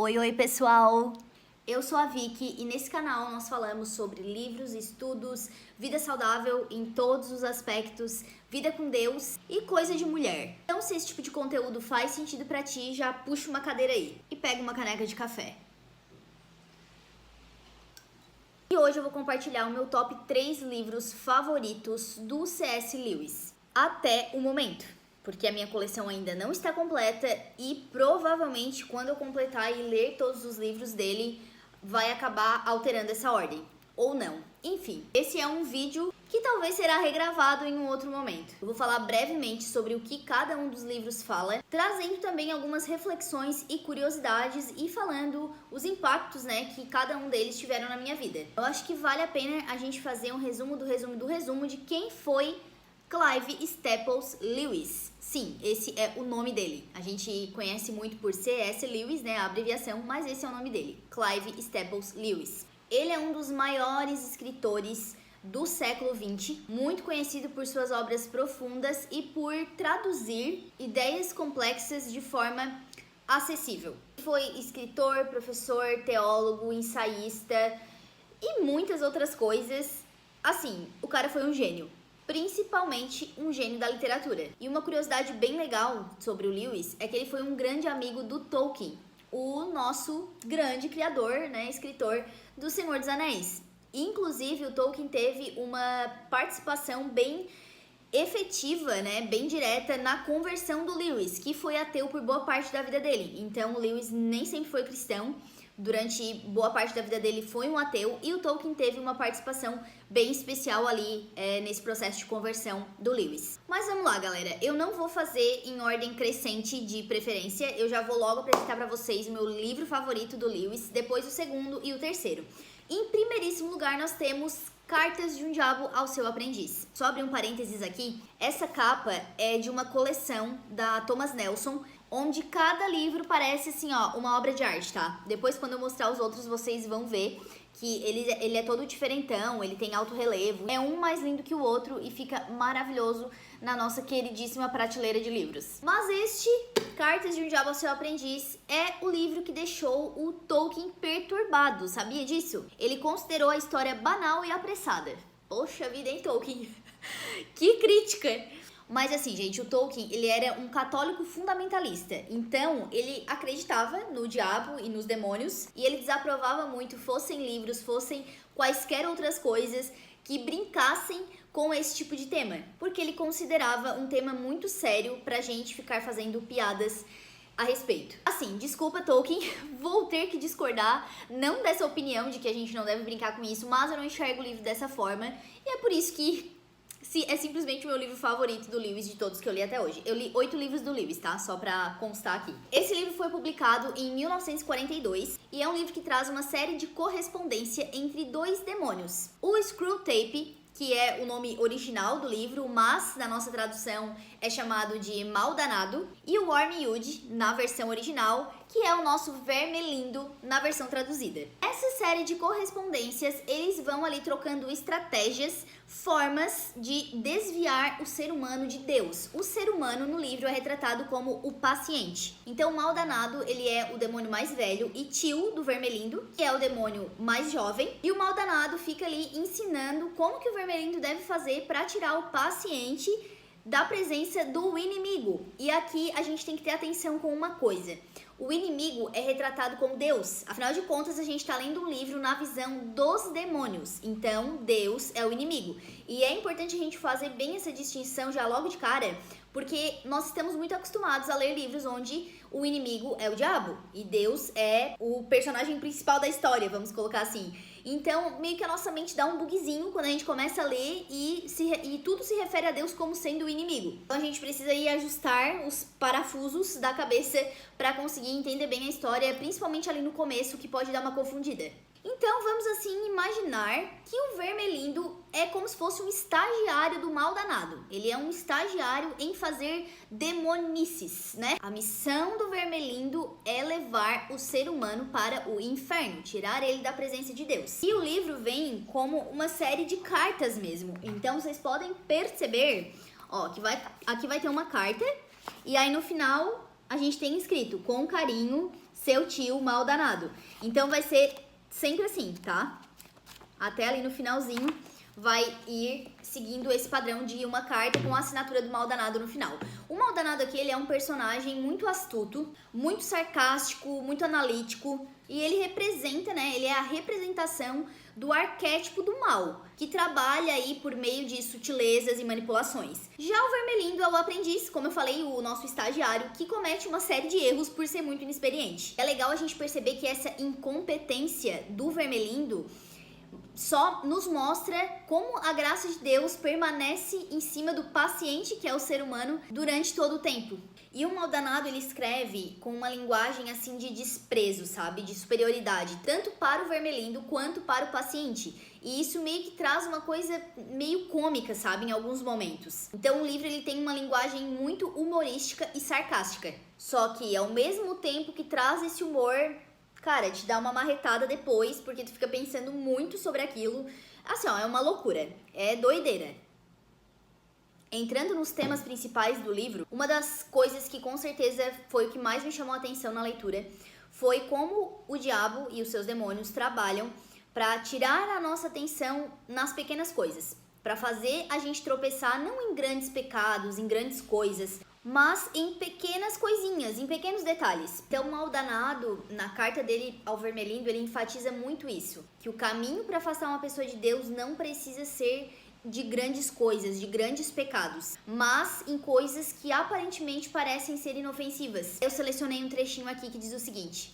Oi, pessoal! Eu sou a Vicky e nesse canal nós falamos sobre livros, estudos, vida saudável em todos os aspectos, vida com Deus e coisa de mulher. Então, se esse tipo de conteúdo faz sentido pra ti, já puxa uma cadeira aí e pega uma caneca de café. E hoje eu vou compartilhar o meu top 3 livros favoritos do C.S. Lewis até o momento, porque a minha coleção ainda não está completa e provavelmente quando eu completar e ler todos os livros dele, vai acabar alterando essa ordem, ou não. Enfim, esse é um vídeo que talvez será regravado em um outro momento. Eu vou falar brevemente sobre o que cada um dos livros fala, trazendo também algumas reflexões e curiosidades e falando os impactos, que cada um deles tiveram na minha vida. Eu acho que vale a pena a gente fazer um resumo do resumo de quem foi Clive Staples Lewis. Sim, esse é o nome dele. A gente conhece muito por C.S. Lewis, a abreviação, mas esse é o nome dele, Clive Staples Lewis. Ele é um dos maiores escritores do século XX, muito conhecido por suas obras profundas e por traduzir ideias complexas de forma acessível. Foi escritor, professor, teólogo, ensaísta e muitas outras coisas. Assim, o cara foi um gênio. Principalmente um gênio da literatura. E uma curiosidade bem legal sobre o Lewis é que ele foi um grande amigo do Tolkien, o nosso grande criador, escritor do Senhor dos Anéis. Inclusive, o Tolkien teve uma participação bem efetiva, bem direta na conversão do Lewis, que foi ateu por boa parte da vida dele. Então, o Lewis nem sempre foi cristão. Durante boa parte da vida dele foi um ateu e o Tolkien teve uma participação bem especial ali nesse processo de conversão do Lewis. Mas vamos lá, galera. Eu não vou fazer em ordem crescente de preferência. Eu já vou logo apresentar para vocês o meu livro favorito do Lewis, depois o segundo e o terceiro. Em primeiríssimo lugar, nós temos Cartas de um Diabo ao Seu Aprendiz. Só abrir um parênteses aqui. Essa capa é de uma coleção da Thomas Nelson, onde cada livro parece assim, uma obra de arte, tá? Depois, quando eu mostrar os outros, vocês vão ver que ele é todo diferentão, ele tem alto relevo. É um mais lindo que o outro e fica maravilhoso na nossa queridíssima prateleira de livros. Mas este, Cartas de um Diabo ao Seu Aprendiz, é o livro que deixou o Tolkien perturbado, sabia disso? Ele considerou a história banal e apressada. Poxa vida, hein, Tolkien? Que crítica! Mas assim, gente, o Tolkien, ele era um católico fundamentalista. Então, ele acreditava no diabo e nos demônios. E ele desaprovava muito, fossem livros, fossem quaisquer outras coisas que brincassem com esse tipo de tema. Porque ele considerava um tema muito sério pra gente ficar fazendo piadas a respeito. Assim, desculpa, Tolkien, vou ter que discordar, não dessa opinião de que a gente não deve brincar com isso, mas eu não enxergo o livro dessa forma. E é por isso que é simplesmente o meu livro favorito do Lewis de todos que eu li até hoje. Eu li 8 livros do Lewis, tá? Só pra constar aqui. Esse livro foi publicado em 1942 e é um livro que traz uma série de correspondência entre dois demônios. O Screwtape, que é o nome original do livro, mas na nossa tradução é chamado de Mal Danado, e o Wormwood, na versão original, que é o nosso Vermelindo na versão traduzida. Essa série de correspondências, eles vão ali trocando estratégias, formas de desviar o ser humano de Deus. O ser humano no livro é retratado como o paciente. Então, o Mal Danado, ele é o demônio mais velho e tio do Vermelindo, que é o demônio mais jovem. E o Mal Danado fica ali ensinando como que o Vermelindo deve fazer para tirar o paciente da presença do inimigo. E aqui a gente tem que ter atenção com uma coisa. O inimigo é retratado como Deus. Afinal de contas, a gente está lendo um livro na visão dos demônios. Então, Deus é o inimigo. E é importante a gente fazer bem essa distinção já logo de cara, porque nós estamos muito acostumados a ler livros onde o inimigo é o diabo e Deus é o personagem principal da história, vamos colocar assim. Então, meio que a nossa mente dá um bugzinho quando a gente começa a ler e tudo se refere a Deus como sendo o inimigo. Então, a gente precisa ir ajustar os parafusos da cabeça para conseguir entender bem a história, principalmente ali no começo, que pode dar uma confundida. Então, vamos assim imaginar que o Vermelindo é como se fosse um estagiário do Mal Danado. Ele é um estagiário em fazer demonices, A missão do Vermelindo é levar o ser humano para o inferno, tirar ele da presença de Deus. E o livro vem como uma série de cartas mesmo. Então, vocês podem perceber, que aqui vai ter uma carta e aí no final a gente tem escrito com carinho, seu tio mal danado. Então vai ser sempre assim, tá? Até ali no finalzinho vai ir seguindo esse padrão de uma carta com a assinatura do mal danado no final. O mal danado aqui, ele é um personagem muito astuto, muito sarcástico, muito analítico, e ele representa, né, ele é a representação do arquétipo do mal, que trabalha aí por meio de sutilezas e manipulações. Já o Vermelindo é o aprendiz, como eu falei, o nosso estagiário, que comete uma série de erros por ser muito inexperiente. É legal a gente perceber que essa incompetência do Vermelindo só nos mostra como a graça de Deus permanece em cima do paciente, que é o ser humano, durante todo o tempo. E o Maldanado, ele escreve com uma linguagem assim de desprezo, sabe? De superioridade, tanto para o Vermelindo quanto para o paciente. E isso meio que traz uma coisa meio cômica, sabe? Em alguns momentos. Então o livro, ele tem uma linguagem muito humorística e sarcástica. Só que ao mesmo tempo que traz esse humor, cara, te dá uma marretada depois, porque tu fica pensando muito sobre aquilo. Assim, ó, é uma loucura. É doideira. Entrando nos temas principais do livro, uma das coisas que com certeza foi o que mais me chamou a atenção na leitura foi como o diabo e os seus demônios trabalham para tirar a nossa atenção nas pequenas coisas, para fazer a gente tropeçar não em grandes pecados, em grandes coisas, mas em pequenas coisinhas, em pequenos detalhes. Então, o Maldanado, na carta dele ao Vermelindo, ele enfatiza muito isso, que o caminho para afastar uma pessoa de Deus não precisa ser de grandes coisas, de grandes pecados, mas em coisas que aparentemente parecem ser inofensivas. Eu selecionei um trechinho aqui que diz o seguinte: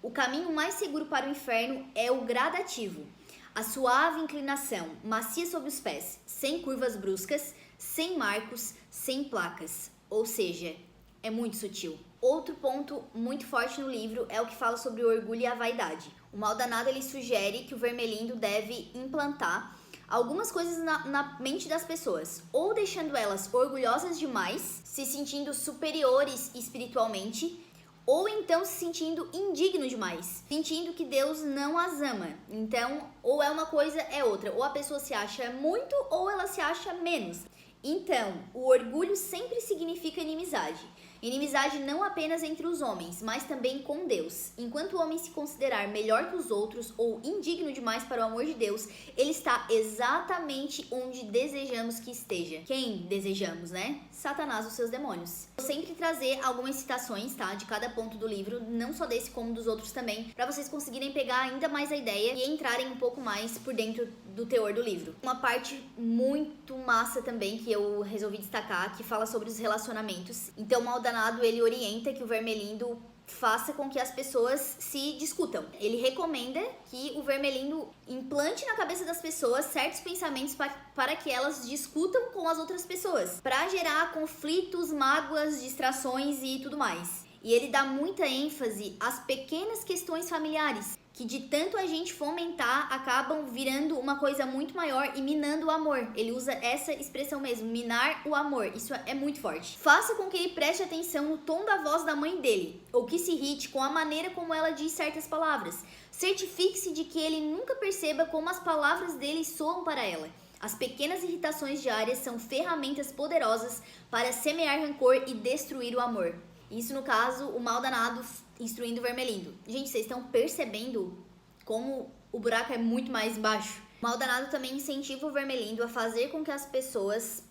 o caminho mais seguro para o inferno é o gradativo, a suave inclinação, macia sob os pés, sem curvas bruscas, sem marcos, sem placas. Ou seja, é muito sutil. Outro ponto muito forte no livro é o que fala sobre o orgulho e a vaidade. O Maldanado, ele sugere que o Vermelindo deve implantar algumas coisas na mente das pessoas, ou deixando elas orgulhosas demais, se sentindo superiores espiritualmente, ou então se sentindo indigno demais, sentindo que Deus não as ama. Então, ou é uma coisa, é outra. Ou a pessoa se acha muito, ou ela se acha menos. Então, o orgulho sempre significa inimizade. Inimizade não apenas entre os homens, mas também com Deus. Enquanto o homem se considerar melhor que os outros ou indigno demais para o amor de Deus, ele está exatamente onde desejamos que esteja. Quem desejamos, né? Satanás e os seus demônios. Vou sempre trazer algumas citações, tá? De cada ponto do livro, não só desse como dos outros também, para vocês conseguirem pegar ainda mais a ideia e entrarem um pouco mais por dentro do teor do livro. Uma parte muito massa também que eu resolvi destacar, que fala sobre os relacionamentos. Então, o Maldanado, ele orienta que o Vermelindo faça com que as pessoas se discutam. Ele recomenda que o Vermelindo implante na cabeça das pessoas certos pensamentos para que elas discutam com as outras pessoas, para gerar conflitos, mágoas, distrações e tudo mais. E ele dá muita ênfase às pequenas questões familiares, que de tanto a gente fomentar, acabam virando uma coisa muito maior e minando o amor. Ele usa essa expressão mesmo, minar o amor. Isso é muito forte. Faça com que ele preste atenção no tom da voz da mãe dele, ou que se irrite com a maneira como ela diz certas palavras. Certifique-se de que ele nunca perceba como as palavras dele soam para ela. As pequenas irritações diárias são ferramentas poderosas para semear rancor e destruir o amor. Isso, no caso, o Maldanado instruindo o Vermelindo. Gente, vocês estão percebendo como o buraco é muito mais baixo? O Maldanado também incentiva o Vermelindo a fazer com que as pessoas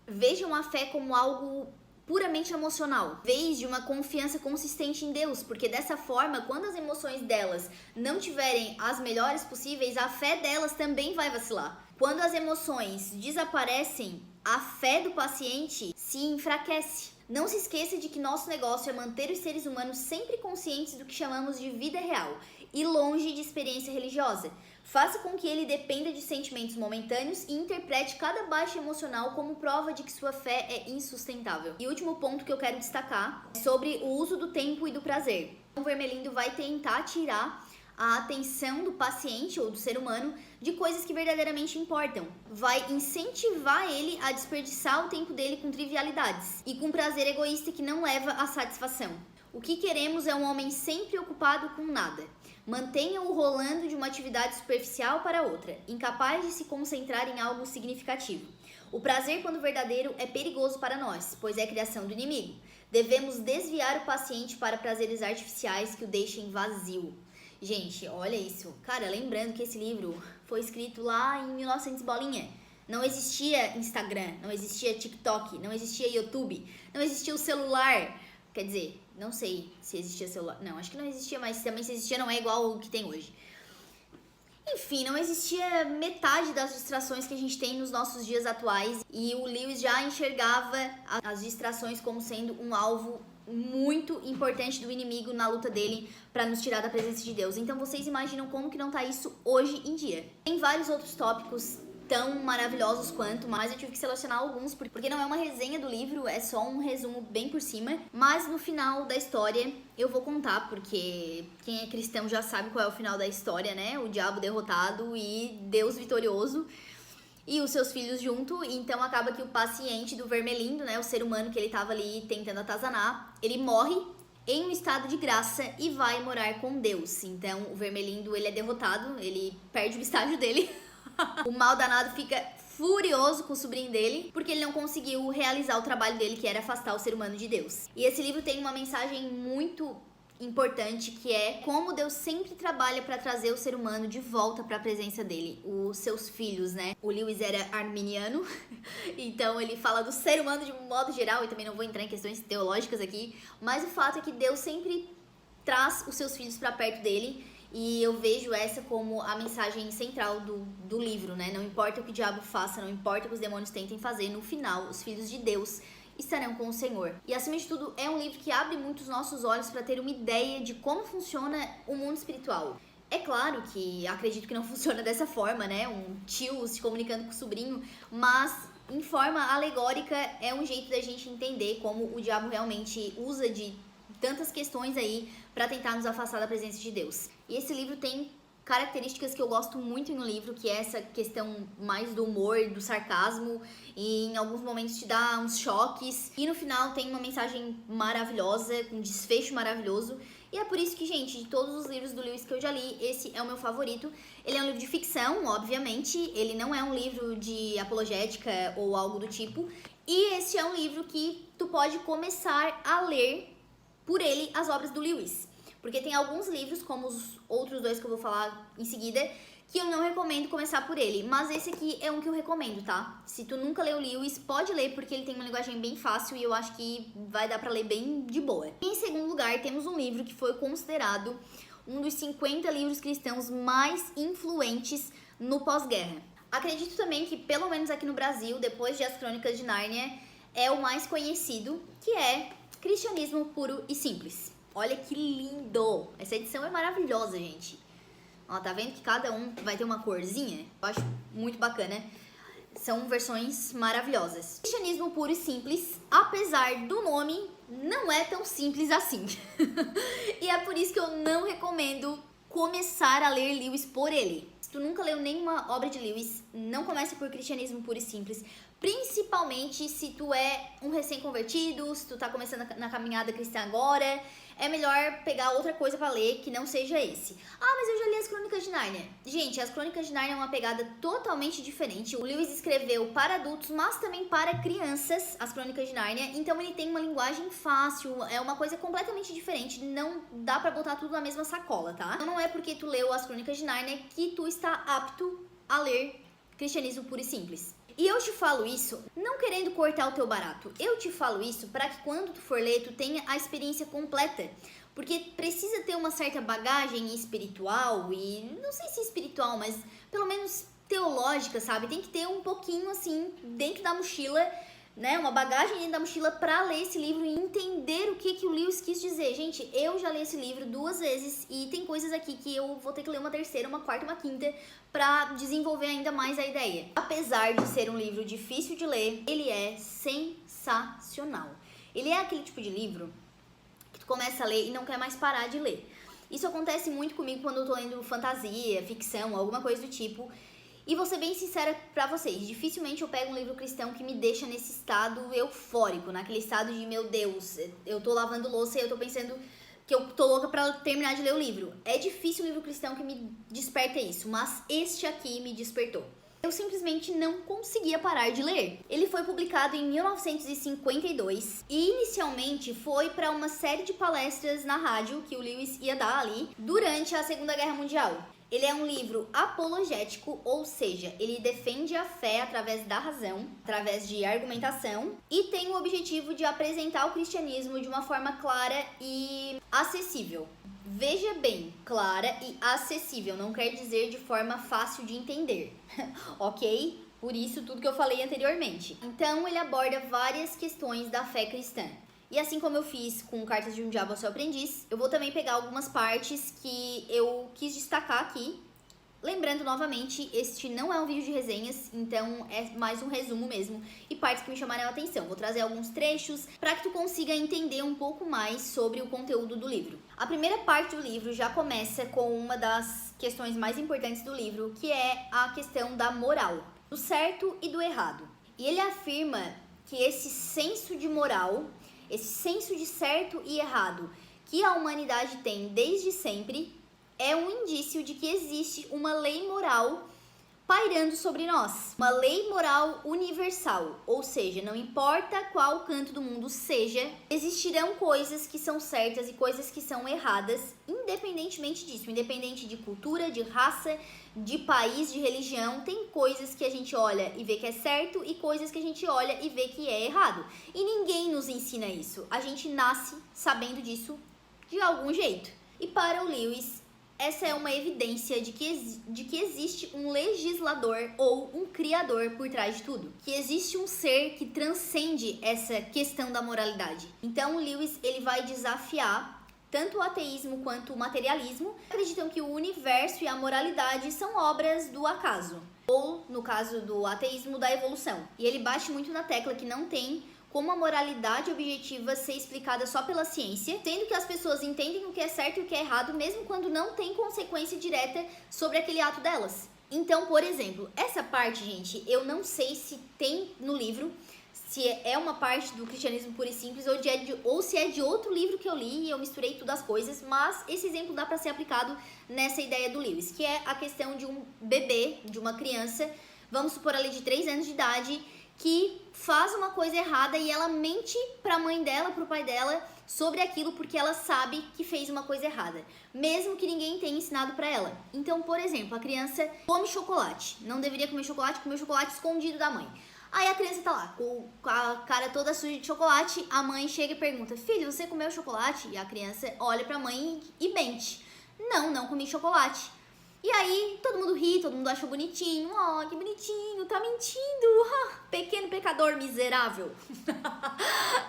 vejam a fé como algo puramente emocional, em vez de uma confiança consistente em Deus, porque dessa forma, quando as emoções delas não tiverem as melhores possíveis, a fé delas também vai vacilar. Quando as emoções desaparecem, a fé do paciente se enfraquece. Não se esqueça de que nosso negócio é manter os seres humanos sempre conscientes do que chamamos de vida real e longe de experiência religiosa. Faça com que ele dependa de sentimentos momentâneos e interprete cada baixa emocional como prova de que sua fé é insustentável. E o último ponto que eu quero destacar é sobre o uso do tempo e do prazer. O Vermelindo vai tentar tirar a atenção do paciente ou do ser humano de coisas que verdadeiramente importam. Vai incentivar ele a desperdiçar o tempo dele com trivialidades e com prazer egoísta que não leva à satisfação. O que queremos é um homem sempre ocupado com nada. Mantenha-o rolando de uma atividade superficial para outra, incapaz de se concentrar em algo significativo. O prazer, quando verdadeiro, é perigoso para nós, pois é criação do inimigo. Devemos desviar o paciente para prazeres artificiais que o deixem vazio. Gente, olha isso. Cara, lembrando que esse livro foi escrito lá em 1900 bolinha. Não existia Instagram, não existia TikTok, não existia YouTube, não existia o celular. Quer dizer, não sei se existia celular. Não, acho que não existia, mas também se existia não é igual o que tem hoje. Enfim, não existia metade das distrações que a gente tem nos nossos dias atuais. E o Lewis já enxergava as distrações como sendo um alvo muito importante do inimigo na luta dele para nos tirar da presença de Deus. Então vocês imaginam como que não tá isso hoje em dia. Tem vários outros tópicos tão maravilhosos quanto, mas eu tive que selecionar alguns porque não é uma resenha do livro, é só um resumo bem por cima. Mas no final da história eu vou contar, porque quem é cristão já sabe qual é o final da história, né? O diabo derrotado e Deus vitorioso e os seus filhos junto. Então acaba que o paciente do Vermelindo, né, o ser humano que ele tava ali tentando atazanar, ele morre em um estado de graça e vai morar com Deus. Então o Vermelindo, ele é derrotado, ele perde o estágio dele. O mal danado fica furioso com o sobrinho dele porque ele não conseguiu realizar o trabalho dele, que era afastar o ser humano de Deus. E esse livro tem uma mensagem muito importante, que é como Deus sempre trabalha para trazer o ser humano de volta para a presença dele, os seus filhos, né? O Lewis era arminiano, então ele fala do ser humano de um modo geral, e também não vou entrar em questões teológicas aqui, mas o fato é que Deus sempre traz os seus filhos para perto dele. E eu vejo essa como a mensagem central do livro, né? Não importa o que o diabo faça, não importa o que os demônios tentem fazer, no final, os filhos de Deus estarão com o Senhor. E acima de tudo, é um livro que abre muito os nossos olhos para ter uma ideia de como funciona o mundo espiritual. É claro que acredito que não funciona dessa forma, né? Um tio se comunicando com o sobrinho, mas em forma alegórica é um jeito da gente entender como o diabo realmente usa de tantas questões aí para tentar nos afastar da presença de Deus. E esse livro tem características que eu gosto muito no livro, que é essa questão mais do humor, do sarcasmo, e em alguns momentos te dá uns choques. E no final tem uma mensagem maravilhosa, um desfecho maravilhoso. E é por isso que, gente, de todos os livros do Lewis que eu já li, esse é o meu favorito. Ele é um livro de ficção, obviamente, ele não é um livro de apologética ou algo do tipo. E esse é um livro que tu pode começar a ler por ele as obras do Lewis. Porque tem alguns livros, como os outros dois que eu vou falar em seguida, que eu não recomendo começar por ele. Mas esse aqui é um que eu recomendo, tá? Se tu nunca leu Lewis, pode ler, porque ele tem uma linguagem bem fácil e eu acho que vai dar pra ler bem de boa. E em segundo lugar, temos um livro que foi considerado um dos 50 livros cristãos mais influentes no pós-guerra. Acredito também que, pelo menos aqui no Brasil, depois de As Crônicas de Nárnia, é o mais conhecido, que é Cristianismo Puro e Simples. Olha que lindo! Essa edição é maravilhosa, gente. Ó, tá vendo que cada um vai ter uma corzinha? Eu acho muito bacana. São versões maravilhosas. Cristianismo Puro e Simples, apesar do nome, não é tão simples assim. E é por isso que eu não recomendo começar a ler Lewis por ele. Se tu nunca leu nenhuma obra de Lewis, não comece por Cristianismo Puro e Simples. Principalmente se tu é um recém-convertido, se tu tá começando na caminhada cristã agora, é melhor pegar outra coisa pra ler que não seja esse. Ah, mas eu já li As Crônicas de Nárnia. Gente, As Crônicas de Nárnia é uma pegada totalmente diferente. O Lewis escreveu para adultos, mas também para crianças, As Crônicas de Nárnia. Então ele tem uma linguagem fácil, é uma coisa completamente diferente. Não dá pra botar tudo na mesma sacola, tá? Então não é porque tu leu As Crônicas de Nárnia que tu está apto a ler Cristianismo Puro e Simples. E eu te falo isso não querendo cortar o teu barato. Eu te falo isso para que quando tu for ler, tu tenha a experiência completa. Porque precisa ter uma certa bagagem espiritual, e não sei se espiritual, mas pelo menos teológica, sabe? Tem que ter um pouquinho assim dentro da mochila, né? Uma bagagem dentro da mochila para ler esse livro e entender o que o Lewis quis dizer. Gente, eu já li esse livro 2 vezes e tem coisas aqui que eu vou ter que ler uma terceira, uma quarta, uma quinta para desenvolver ainda mais a ideia. Apesar de ser um livro difícil de ler, ele é sensacional. Ele é aquele tipo de livro que tu começa a ler e não quer mais parar de ler. Isso acontece muito comigo quando eu tô lendo fantasia, ficção, alguma coisa do tipo. E vou ser bem sincera pra vocês, dificilmente eu pego um livro cristão que me deixa nesse estado eufórico, naquele estado de, meu Deus, eu tô lavando louça e eu tô pensando que eu tô louca pra terminar de ler o livro. É difícil um livro cristão que me desperta isso, mas este aqui me despertou. eu simplesmente não conseguia parar de ler. Ele foi publicado em 1952 e inicialmente foi para uma série de palestras na rádio que o Lewis ia dar ali durante a Segunda Guerra Mundial. Ele é um livro apologético, ou seja, ele defende a fé através da razão, através de argumentação, e tem o objetivo de apresentar o cristianismo de uma forma clara e acessível. Veja bem, clara e acessível, não quer dizer de forma fácil de entender, ok? Por isso tudo que eu falei anteriormente. Então ele aborda várias questões da fé cristã. E assim como eu fiz com Cartas de um Diabo ao Seu Aprendiz, eu vou também pegar algumas partes que eu quis destacar aqui. Lembrando novamente, este não é um vídeo de resenhas, então é mais um resumo mesmo e partes que me chamaram a atenção. Vou trazer alguns trechos para que tu consiga entender um pouco mais sobre o conteúdo do livro. A primeira parte do livro já começa com uma das questões mais importantes do livro, que é a questão da moral, do certo e do errado. E ele afirma que esse senso de moral, esse senso de certo e errado que a humanidade tem desde sempre é um indício de que existe uma lei moral pairando sobre nós. Uma lei moral universal, ou seja, não importa qual canto do mundo seja, existirão coisas que são certas e coisas que são erradas, independentemente disso, independente de cultura, de raça, de país, de religião, tem coisas que a gente olha e vê que é certo e coisas que a gente olha e vê que é errado. E ninguém nos ensina isso. A gente nasce sabendo disso de algum jeito. E para o Lewis, essa é uma evidência de que existe um legislador ou um criador por trás de tudo. Que existe um ser que transcende essa questão da moralidade. Então o Lewis ele vai desafiar tanto o ateísmo quanto o materialismo. Acreditam que o universo e a moralidade são obras do acaso. Ou, no caso do ateísmo, da evolução. E ele bate muito na tecla que não tem como a moralidade objetiva ser explicada só pela ciência, sendo que as pessoas entendem o que é certo e o que é errado, mesmo quando não tem consequência direta sobre aquele ato delas. Então, por exemplo, essa parte, gente, eu não sei se tem no livro, se é uma parte do cristianismo puro e simples, ou se é de outro livro que eu li e eu misturei tudo as coisas, mas esse exemplo dá para ser aplicado nessa ideia do Lewis, que é a questão de um bebê, de uma criança, vamos supor ali de 3 anos de idade, que faz uma coisa errada e ela mente pra mãe dela, pro pai dela, sobre aquilo porque ela sabe que fez uma coisa errada, mesmo que ninguém tenha ensinado pra ela. Então, por exemplo, a criança come chocolate, não deveria comer chocolate, comeu chocolate escondido da mãe. Aí a criança tá lá, com a cara toda suja de chocolate, a mãe chega e pergunta: filho, você comeu chocolate? E a criança olha pra mãe e mente: não comi chocolate. E aí, todo mundo ri, todo mundo acha bonitinho. Oh, que bonitinho, tá mentindo. Pequeno pecador miserável.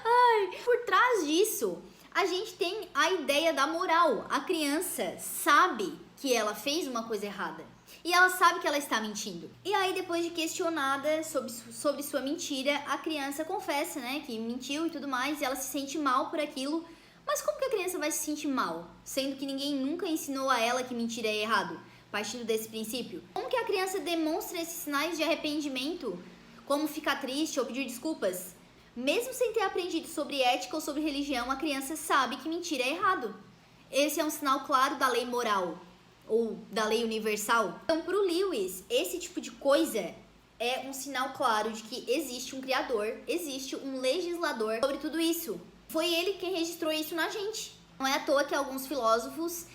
Ai, por trás disso, a gente tem a ideia da moral. A criança sabe que ela fez uma coisa errada. E ela sabe que ela está mentindo. E aí, depois de questionada sobre sua mentira, a criança confessa, né, que mentiu e tudo mais. E ela se sente mal por aquilo. Mas como que a criança vai se sentir mal? Sendo que ninguém nunca ensinou a ela que mentir é errado. Partindo desse princípio, como que a criança demonstra esses sinais de arrependimento? Como ficar triste ou pedir desculpas? Mesmo sem ter aprendido sobre ética ou sobre religião, a criança sabe que mentir é errado. Esse é um sinal claro da lei moral, ou da lei universal. Então, para o Lewis, esse tipo de coisa é um sinal claro de que existe um criador, existe um legislador sobre tudo isso. Foi ele quem registrou isso na gente. Não é à toa que alguns filósofos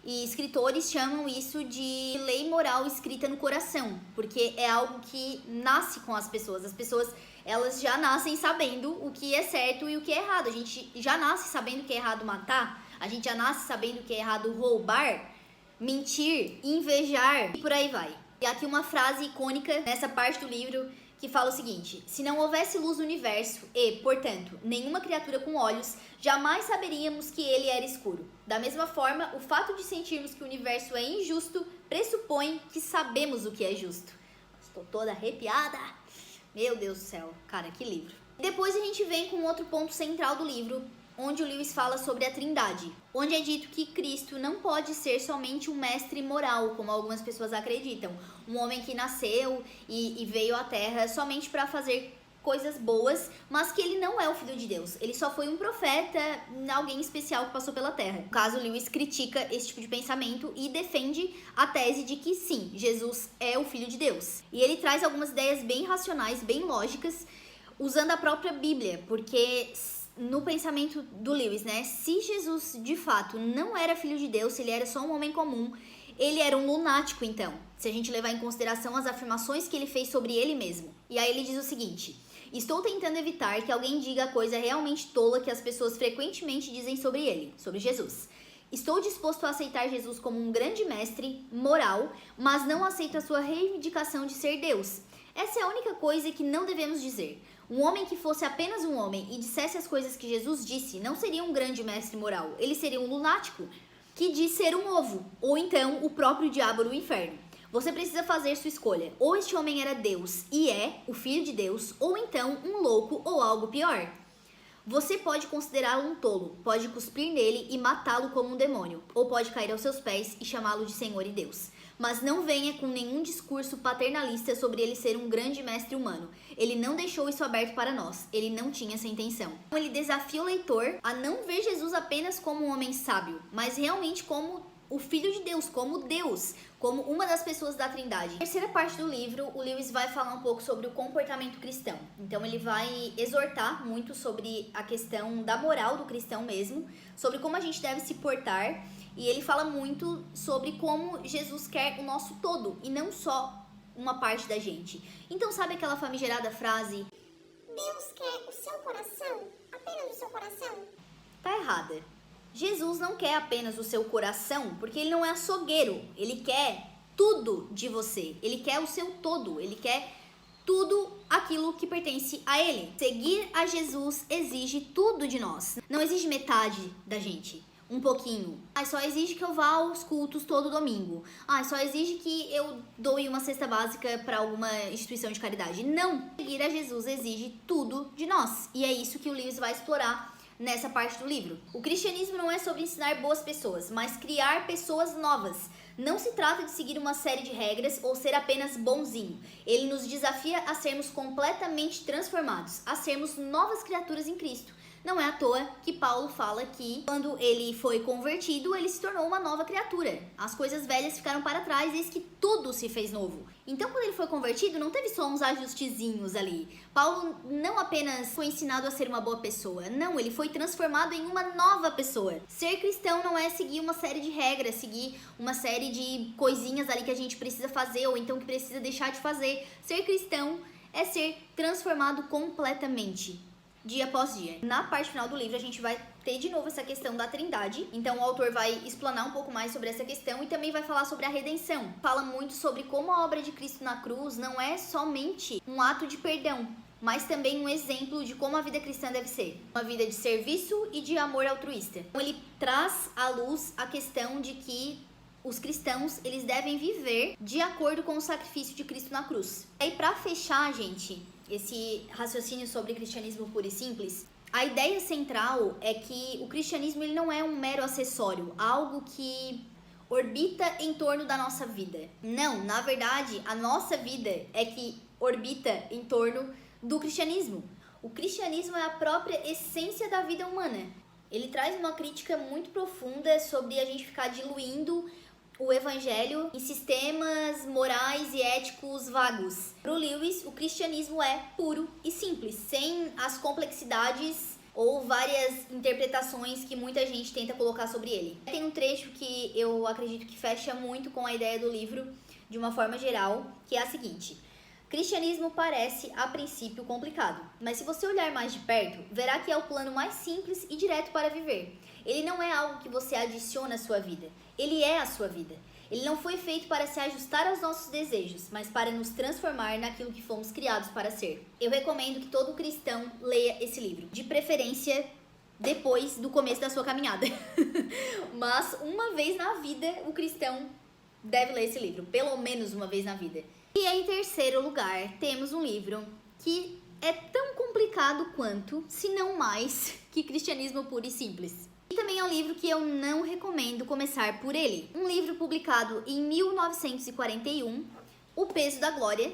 e escritores chamam isso de lei moral escrita no coração, porque é algo que nasce com as pessoas. As pessoas, elas já nascem sabendo o que é certo e o que é errado. A gente já nasce sabendo que é errado matar, a gente já nasce sabendo que é errado roubar, mentir, invejar e por aí vai. E aqui uma frase icônica nessa parte do livro que fala o seguinte: se não houvesse luz no universo e, portanto, nenhuma criatura com olhos, jamais saberíamos que ele era escuro. Da mesma forma, o fato de sentirmos que o universo é injusto pressupõe que sabemos o que é justo. Estou toda arrepiada. Meu Deus do céu, cara, que livro. Depois a gente vem com outro ponto central do livro, onde o Lewis fala sobre a Trindade, onde é dito que Cristo não pode ser somente um mestre moral, como algumas pessoas acreditam, um homem que nasceu e veio à Terra somente para fazer coisas boas, mas que ele não é o Filho de Deus. Ele só foi um profeta, alguém especial que passou pela Terra. No caso, Lewis critica esse tipo de pensamento e defende a tese de que sim, Jesus é o Filho de Deus. E ele traz algumas ideias bem racionais, bem lógicas, usando a própria Bíblia, porque no pensamento do Lewis, né, se Jesus de fato não era Filho de Deus, se ele era só um homem comum, ele era um lunático, então, se a gente levar em consideração as afirmações que ele fez sobre ele mesmo. E aí ele diz o seguinte: estou tentando evitar que alguém diga a coisa realmente tola que as pessoas frequentemente dizem sobre ele, sobre Jesus. Estou disposto a aceitar Jesus como um grande mestre moral, mas não aceito a sua reivindicação de ser Deus. Essa é a única coisa que não devemos dizer. Um homem que fosse apenas um homem e dissesse as coisas que Jesus disse não seria um grande mestre moral, ele seria um lunático que diz ser um ovo, ou então o próprio diabo no inferno. Você precisa fazer sua escolha. Ou este homem era Deus e é o Filho de Deus, ou então um louco ou algo pior. Você pode considerá-lo um tolo, pode cuspir nele e matá-lo como um demônio, ou pode cair aos seus pés e chamá-lo de Senhor e Deus. Mas não venha com nenhum discurso paternalista sobre ele ser um grande mestre humano. Ele não deixou isso aberto para nós. Ele não tinha essa intenção. Ele desafia o leitor a não ver Jesus apenas como um homem sábio, mas realmente como o Filho de Deus, como Deus, como uma das pessoas da Trindade. Na terceira parte do livro, o Lewis vai falar um pouco sobre o comportamento cristão. Então ele vai exortar muito sobre a questão da moral do cristão mesmo, sobre como a gente deve se portar, e ele fala muito sobre como Jesus quer o nosso todo e não só uma parte da gente. Então sabe aquela famigerada frase: Deus quer o seu coração, apenas o seu coração? Tá errada. Jesus não quer apenas o seu coração, porque ele não é açougueiro. Ele quer tudo de você. Ele quer o seu todo. Ele quer tudo aquilo que pertence a ele. Seguir a Jesus exige tudo de nós. Não exige metade da gente. Um pouquinho. Só exige que eu vá aos cultos todo domingo. Só exige que eu doe uma cesta básica para alguma instituição de caridade. Não. Seguir a Jesus exige tudo de nós. E é isso que o Lewis vai explorar nessa parte do livro. O cristianismo não é sobre ensinar boas pessoas, mas criar pessoas novas. Não se trata de seguir uma série de regras ou ser apenas bonzinho. Ele nos desafia a sermos completamente transformados, a sermos novas criaturas em Cristo. Não é à toa que Paulo fala que quando ele foi convertido, ele se tornou uma nova criatura. As coisas velhas ficaram para trás e eis que tudo se fez novo. Então, quando ele foi convertido, não teve só uns ajustezinhos ali. Paulo não apenas foi ensinado a ser uma boa pessoa. Não, ele foi transformado em uma nova pessoa. Ser cristão não é seguir uma série de regras, seguir uma série de coisinhas ali que a gente precisa fazer ou então que precisa deixar de fazer. Ser cristão é ser transformado completamente, dia após dia. Na parte final do livro a gente vai ter de novo essa questão da Trindade. Então o autor vai explanar um pouco mais sobre essa questão e também vai falar sobre a redenção. Fala muito sobre como a obra de Cristo na cruz não é somente um ato de perdão, mas também um exemplo de como a vida cristã deve ser. Uma vida de serviço e de amor altruísta. Então ele traz à luz a questão de que os cristãos, eles devem viver de acordo com o sacrifício de Cristo na cruz. E aí, pra fechar, gente, esse raciocínio sobre cristianismo puro e simples, a ideia central é que o cristianismo ele não é um mero acessório, algo que orbita em torno da nossa vida. Não, na verdade, a nossa vida é que orbita em torno do cristianismo. O cristianismo é a própria essência da vida humana. Ele traz uma crítica muito profunda sobre a gente ficar diluindo o evangelho em sistemas morais e éticos vagos. Para o Lewis, o cristianismo é puro e simples, sem as complexidades ou várias interpretações que muita gente tenta colocar sobre ele. Tem um trecho que eu acredito que fecha muito com a ideia do livro de uma forma geral, que é a seguinte: cristianismo parece, a princípio, complicado, mas se você olhar mais de perto, verá que é o plano mais simples e direto para viver. Ele não é algo que você adiciona à sua vida, ele é a sua vida. Ele não foi feito para se ajustar aos nossos desejos, mas para nos transformar naquilo que fomos criados para ser. Eu recomendo que todo cristão leia esse livro, de preferência depois do começo da sua caminhada. Mas uma vez na vida, o cristão deve ler esse livro, pelo menos uma vez na vida. E em terceiro lugar, temos um livro que é tão complicado quanto, se não mais, que Cristianismo Puro e Simples. E também é um livro que eu não recomendo começar por ele. Um livro publicado em 1941, O Peso da Glória,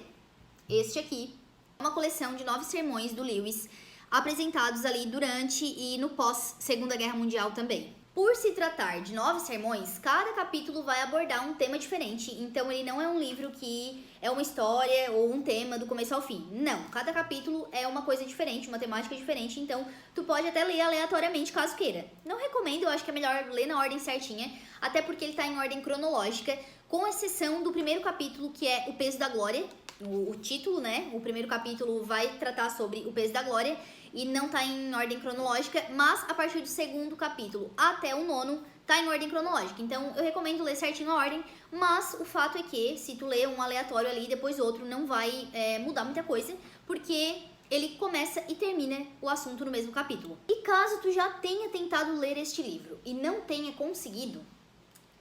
este aqui, Uma coleção de 9 sermões do Lewis, apresentados ali durante e no pós-Segunda Guerra Mundial também. Por se tratar de 9 sermões, cada capítulo vai abordar um tema diferente, então ele não é um livro que é uma história ou um tema do começo ao fim. Não, cada capítulo é uma coisa diferente, uma temática diferente, então tu pode até ler aleatoriamente caso queira. Não recomendo, eu acho que é melhor ler na ordem certinha, até porque ele tá em ordem cronológica, com exceção do primeiro capítulo, que é O Peso da Glória. O título, né? O primeiro capítulo vai tratar sobre o peso da glória e não tá em ordem cronológica, mas a partir do segundo capítulo até o 9º tá em ordem cronológica. Então eu recomendo ler certinho a ordem, mas o fato é que se tu ler um aleatório ali e depois outro, não vai mudar muita coisa, porque ele começa e termina o assunto no mesmo capítulo. E caso tu já tenha tentado ler este livro e não tenha conseguido,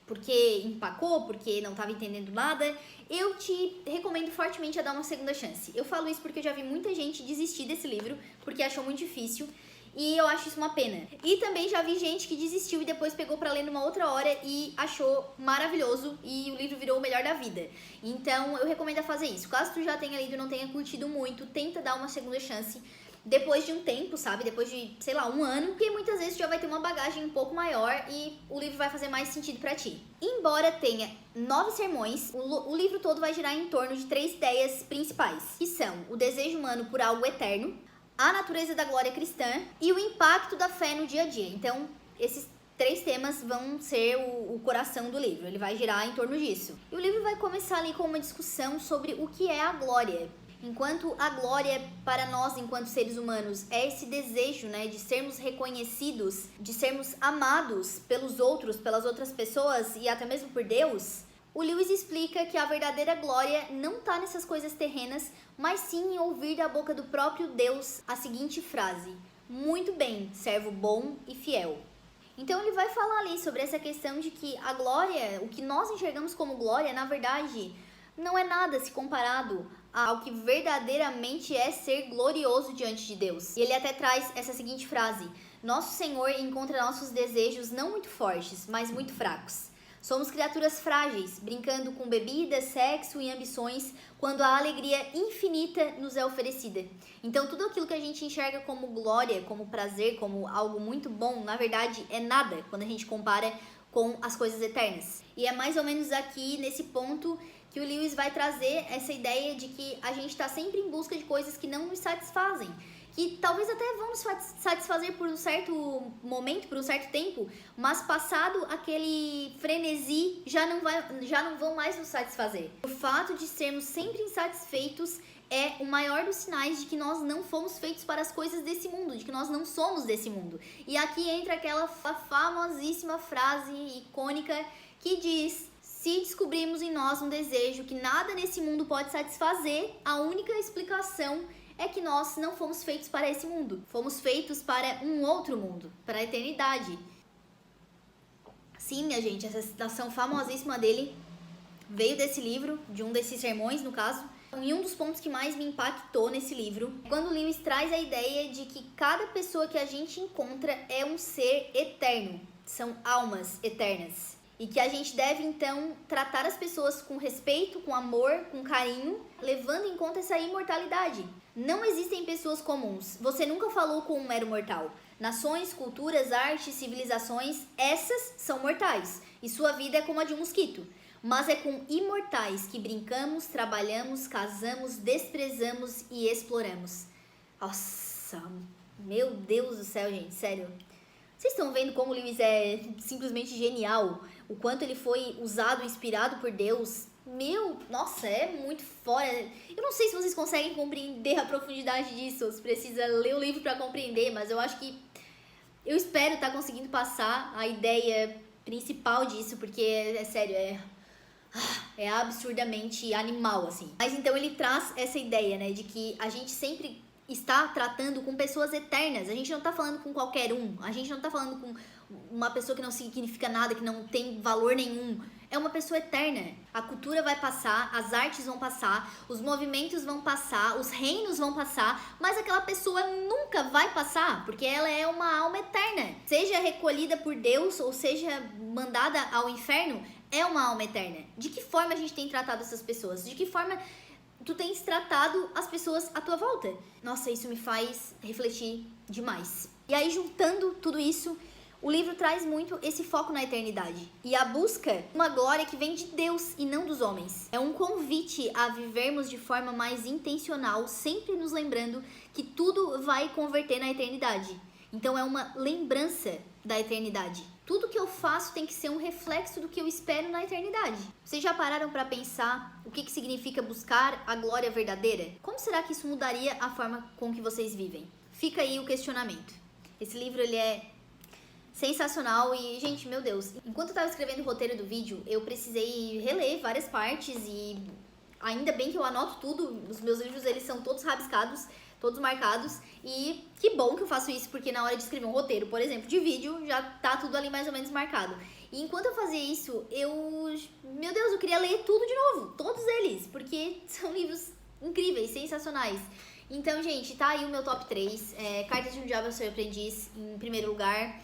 porque empacou, porque não estava entendendo nada, eu te recomendo fortemente a dar uma segunda chance. Eu falo isso porque eu já vi muita gente desistir desse livro, porque achou muito difícil, e eu acho isso uma pena. E também já vi gente que desistiu e depois pegou pra ler numa outra hora e achou maravilhoso, e o livro virou o melhor da vida. Então eu recomendo a fazer isso. Caso tu já tenha lido e não tenha curtido muito, tenta dar uma segunda chance. Depois de um tempo, sabe? Depois de, sei lá, um ano, porque muitas vezes tu já vai ter uma bagagem um pouco maior e o livro vai fazer mais sentido pra ti. Embora tenha 9 sermões, o livro todo vai girar em torno de 3 ideias principais, que são o desejo humano por algo eterno, a natureza da glória cristã e o impacto da fé no dia a dia. Então, esses 3 temas vão ser o coração do livro, ele vai girar em torno disso. E o livro vai começar ali com uma discussão sobre o que é a glória. Enquanto a glória para nós, enquanto seres humanos, é esse desejo, né, de sermos reconhecidos, de sermos amados pelos outros, pelas outras pessoas e até mesmo por Deus, o Lewis explica que a verdadeira glória não está nessas coisas terrenas, mas sim em ouvir da boca do próprio Deus a seguinte frase: "Muito bem, servo bom e fiel". Então ele vai falar ali sobre essa questão de que a glória, o que nós enxergamos como glória, na verdade, não é nada se comparado ao que verdadeiramente é ser glorioso diante de Deus. E ele até traz essa seguinte frase: "Nosso Senhor encontra nossos desejos não muito fortes, mas muito fracos. Somos criaturas frágeis, brincando com bebida, sexo e ambições, quando a alegria infinita nos é oferecida". Então tudo aquilo que a gente enxerga como glória, como prazer, como algo muito bom, na verdade é nada quando a gente compara com as coisas eternas. E é mais ou menos aqui nesse ponto que o Lewis vai trazer essa ideia de que a gente está sempre em busca de coisas que não nos satisfazem, que talvez até vão nos satisfazer por um certo momento, por um certo tempo, mas passado aquele frenesi já não vão mais nos satisfazer. O fato de sermos sempre insatisfeitos é o maior dos sinais de que nós não fomos feitos para as coisas desse mundo, de que nós não somos desse mundo. E aqui entra aquela famosíssima frase icônica que diz: "Se descobrimos em nós um desejo que nada nesse mundo pode satisfazer, a única explicação é que nós não fomos feitos para esse mundo. Fomos feitos para um outro mundo, para a eternidade". Sim, minha gente, essa citação famosíssima dele veio desse livro, de um desses sermões, no caso. E um dos pontos que mais me impactou nesse livro é quando o Lewis traz a ideia de que cada pessoa que a gente encontra é um ser eterno, são almas eternas. E que a gente deve, então, tratar as pessoas com respeito, com amor, com carinho, levando em conta essa imortalidade. Não existem pessoas comuns. Você nunca falou com um mero mortal. Nações, culturas, artes, civilizações, essas são mortais. E sua vida é como a de um mosquito. Mas é com imortais que brincamos, trabalhamos, casamos, desprezamos e exploramos. Nossa, meu Deus do céu, gente, sério. Vocês estão vendo como o Lewis é simplesmente genial? O quanto ele foi usado, inspirado por Deus. Nossa, é muito fora. Eu não sei se vocês conseguem compreender a profundidade disso. Você precisa ler o livro para compreender, mas eu acho que... eu espero estar conseguindo passar a ideia principal disso, porque, é sério, é absurdamente animal, assim. Mas então ele traz essa ideia, né, de que a gente sempre está tratando com pessoas eternas. A gente não está falando com qualquer um. A gente não está falando com uma pessoa que não significa nada, que não tem valor nenhum. É uma pessoa eterna. A cultura vai passar, as artes vão passar, os movimentos vão passar, os reinos vão passar, mas aquela pessoa nunca vai passar, porque ela é uma alma eterna. Seja recolhida por Deus ou seja mandada ao inferno, é uma alma eterna. De que forma a gente tem tratado essas pessoas? De que forma tu tens tratado as pessoas à tua volta. Nossa, isso me faz refletir demais. E aí, juntando tudo isso, o livro traz muito esse foco na eternidade e a busca uma glória que vem de Deus e não dos homens. É um convite a vivermos de forma mais intencional, sempre nos lembrando que tudo vai converter na eternidade. Então é uma lembrança da eternidade. Tudo que eu faço tem que ser um reflexo do que eu espero na eternidade. Vocês já pararam para pensar o que significa buscar a glória verdadeira? Como será que isso mudaria a forma com que vocês vivem? Fica aí o questionamento. Esse livro, ele é sensacional e, gente, meu Deus, enquanto eu tava escrevendo o roteiro do vídeo, eu precisei reler várias partes e ainda bem que eu anoto tudo. Os meus livros, eles são todos rabiscados, todos marcados, e que bom que eu faço isso, porque na hora de escrever um roteiro, por exemplo, de vídeo, já tá tudo ali mais ou menos marcado. E enquanto eu fazia isso, meu Deus, eu queria ler tudo de novo, todos eles, porque são livros incríveis, sensacionais. Então, gente, tá aí o meu top 3, Cartas de um Diabo ao Seu Aprendiz, em primeiro lugar,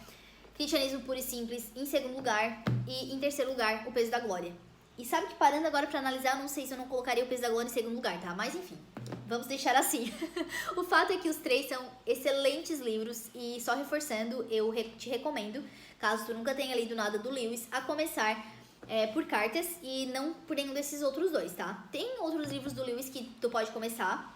Cristianismo Puro e Simples, em segundo lugar, e em terceiro lugar, O Peso da Glória. E sabe que, parando agora pra analisar, eu não sei se eu não colocaria O Peso da Glória em segundo lugar, tá? Mas enfim, vamos deixar assim. O fato é que os três são excelentes livros e, só reforçando, eu te recomendo, caso tu nunca tenha lido nada do Lewis, a começar por Cartas e não por nenhum desses outros dois, tá? Tem outros livros do Lewis que tu pode começar,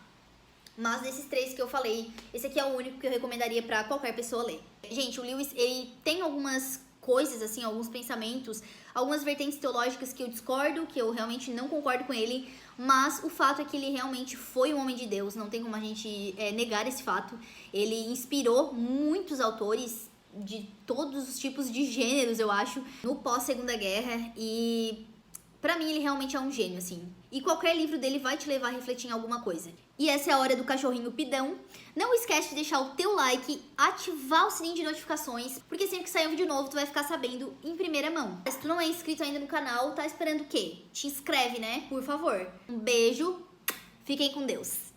mas desses três que eu falei, esse aqui é o único que eu recomendaria pra qualquer pessoa ler. Gente, o Lewis, ele tem algumas coisas, assim, alguns pensamentos, algumas vertentes teológicas que eu discordo, que eu realmente não concordo com ele, mas o fato é que ele realmente foi um homem de Deus, não tem como a gente negar esse fato. Ele inspirou muitos autores de todos os tipos de gêneros, eu acho, no pós-Segunda Guerra, e pra mim ele realmente é um gênio, assim. E qualquer livro dele vai te levar a refletir em alguma coisa. E essa é a hora do cachorrinho pidão. Não esquece de deixar o teu like, ativar o sininho de notificações, porque sempre que sair um vídeo novo, tu vai ficar sabendo em primeira mão. Se tu não é inscrito ainda no canal, tá esperando o quê? Te inscreve, né? Por favor. Um beijo, fiquem com Deus.